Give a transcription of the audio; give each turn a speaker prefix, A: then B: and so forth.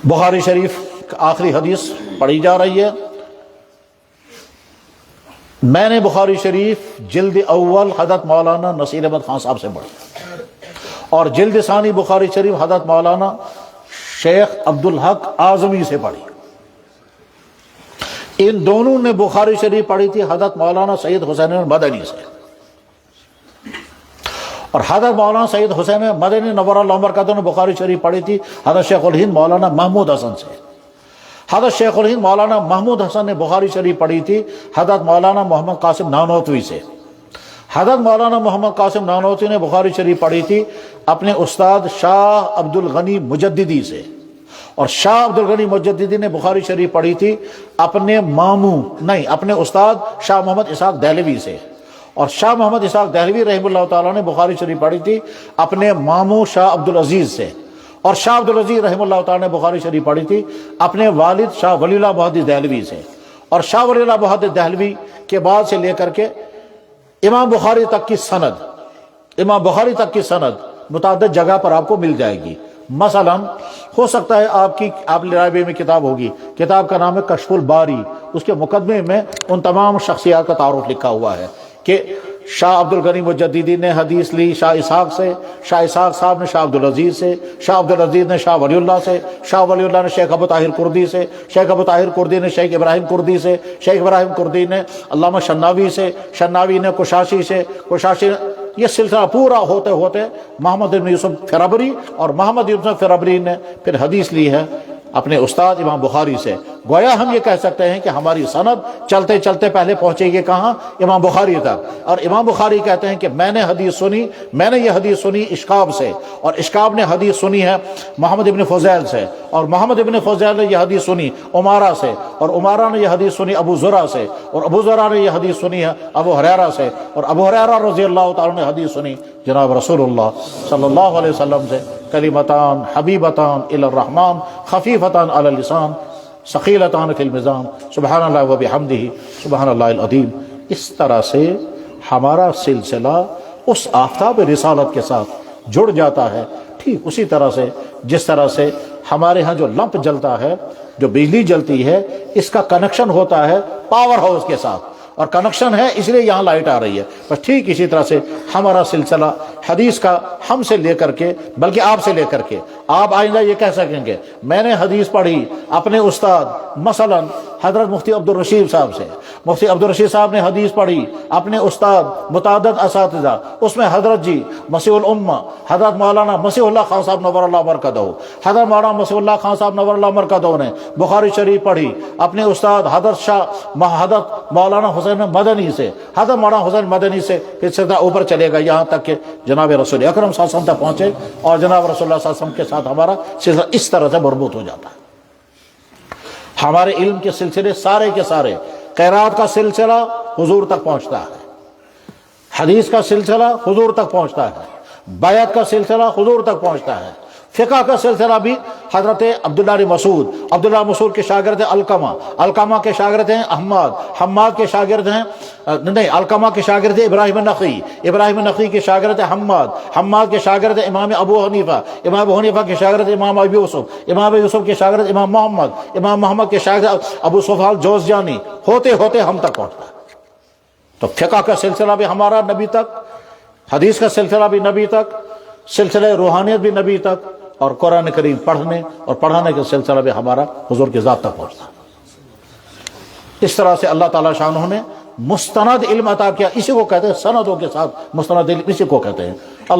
A: بخاری شریف آخری حدیث پڑھی جا رہی ہے۔ میں نے بخاری شریف جلد اول حضرت مولانا نصیر احمد خان صاحب سے پڑھی اور جلد ثانی بخاری شریف حضرت مولانا شیخ عبدالحق اعظمی سے پڑھی۔ ان دونوں نے بخاری شریف پڑھی تھی حضرت مولانا سید حسین مدنی سے، اور حضرت مولانا سید حسین مدنی نور اللہ برکاتہ نے بخاری شریف پڑھی تھی حضرت شیخ الہند مولانا محمود حسن سے۔ حضرت شیخ الہند مولانا محمود حسن نے بخاری شریف پڑھی تھی حضرت مولانا محمد قاسم نانوتوی سے۔ حضرت مولانا محمد قاسم نانوتوی نے بخاری شریف پڑھی تھی اپنے استاد شاہ عبد الغنی مجددی سے، اور شاہ عبد الغنی مجددی نے بخاری شریف پڑھی تھی اپنے استاد شاہ محمد اسحاق دہلوی سے، اور شاہ محمد اسحاق دہلوی رحمہ اللہ تعالیٰ نے بخاری شریف پڑھی تھی اپنے ماموں شاہ عبدالعزیز سے، اور شاہ عبدالعزیز رحمہ اللہ تعالیٰ نے بخاری شریف پڑھی تھی اپنے والد شاہ ولی اللہ محدث دہلوی سے، اور شاہ ولی اللہ محدث دہلوی کے بعد سے لے کر کے امام بخاری تک کی سند متعدد جگہ پر آپ کو مل جائے گی۔ مثلا ہو سکتا ہے آپ لائبریری میں کتاب ہوگی، کتاب کا نام ہے کشف الباری، اس کے مقدمے میں ان تمام شخصیات کا تعارف لکھا ہوا ہے کہ شاہ عبد الغنی مجددی نے حدیث لی شاہ اسحاق سے، شاہ اسحاق صاحب نے شاہ عبدالعزیز سے، شاہ عبدالعزیز نے شاہ ولی اللہ سے، شاہ ولی اللہ نے شیخ ابو طاہر کردی سے، شیخ ابو طاہر کردی نے شیخ ابراہیم کردی سے، شیخ ابراہیم کردی نے علامہ شناوی سے، شناوی نے کشاشی سے، کشاشی یہ سلسلہ پورا ہوتے ہوتے محمد بن یوسف فرابری، اور محمد یوسف فرابری نے پھر حدیث لی ہے اپنے استاد امام بخاری سے۔ گویا ہم یہ کہہ سکتے ہیں کہ ہماری سند چلتے چلتے پہلے پہنچے گی کہاں؟ امام بخاری تک، اور امام بخاری کہتے ہیں کہ میں نے یہ حدیث سنی اشکاب سے، اور اشکاب نے حدیث سنی ہے محمد ابن فضیل سے، اور محمد ابن فضیل نے یہ حدیث سنی عمارہ سے، اور عمارہ نے یہ حدیث سنی ابو زرع سے، اور ابو زرع نے یہ حدیث سنی ہے ابو ہریرہ سے، اور ابو ہریرہ رضی اللہ تعالیٰ نے حدیث سنی جناب رسول اللہ صلی اللہ علیہ وسلم سے، کلمتان حبیبتان الی الرحمن خفیفتان علی اللسان ثقیلتان فی المیزان سبحان اللہ و بحمدہ سبحان اللہ العظیم۔ اس طرح سے ہمارا سلسلہ اس آفتاب رسالت کے ساتھ جڑ جاتا ہے، ٹھیک اسی طرح سے جس طرح سے ہمارے ہاں جو لمپ جلتا ہے، جو بجلی جلتی ہے، اس کا کنیکشن ہوتا ہے پاور ہاؤس کے ساتھ، اور کنیکشن ہے اس لیے یہاں لائٹ آ رہی ہے۔ بس ٹھیک اسی طرح سے ہمارا سلسلہ حدیث کا ہم سے لے کر کے، بلکہ آپ سے لے کر کے آپ آئندہ یہ کہہ سکیں گے میں نے حدیث پڑھی اپنے استاد مثلا حضرت مفتی عبدالرشید صاحب سے، مفتی عبدالرشید صاحب نے حدیث پڑھی اپنے استاد متعدد اساتذہ، اس میں حضرت جی مسیح الامہ حضرت مولانا مسیح اللہ خان صاحب نور اللہ مرکزہ، حضرت مولانا مسیح اللہ خان صاحب نور اللہ مرکزہ نے بخاری شریف پڑھی اپنے استاد حضرت مولانا حسین مدنی سے، حضرت مولانا حسین مدنی سے، پھر سلسلہ اوپر چلے گا یہاں تک کہ جناب رسول اکرم صلی اللہ علیہ وسلم تک پہنچے، اور جناب رسول اللہ صلی اللہ علیہ وسلم کے ساتھ ہمارا سلسلہ اس طرح سے مربوط ہو جاتا ہے۔ ہمارے علم کے سلسلے سارے کے سارے، قرات کا سلسلہ حضور تک پہنچتا ہے، حدیث کا سلسلہ حضور تک پہنچتا ہے، بیعت کا سلسلہ حضور تک پہنچتا ہے، فقہ کا سلسلہ بھی حضرت عبداللہ مسعود کے شاگرد علقمہ کے شاگرد ہیں حماد کے شاگرد ہیں علقمہ کے شاگرد ابراہیم نخعی کے شاگرد حماد کے شاگرد امام ابو حنیفہ کے شاگرد امام ابو یوسف کے شاگرد امام محمد کے شاگرد ابو صفحال جوزجانی، ہوتے ہوتے ہم تک پہنچتا ہے۔ تو فقہ کا سلسلہ بھی ہمارا نبی تک، حدیث کا سلسلہ بھی نبی تک، سلسلہ روحانیت بھی نبی تک، اور قرآن کریم پڑھنے اور پڑھانے کا سلسلہ بھی ہمارا حضور کی ذات تک پہنچتا ہے۔ اس طرح سے اللہ تعالیٰ شانہ نے مستند علم عطا کیا، اسی کو کہتے ہیں سندوں کے ساتھ مستند علم، اسی کو کہتے ہیں۔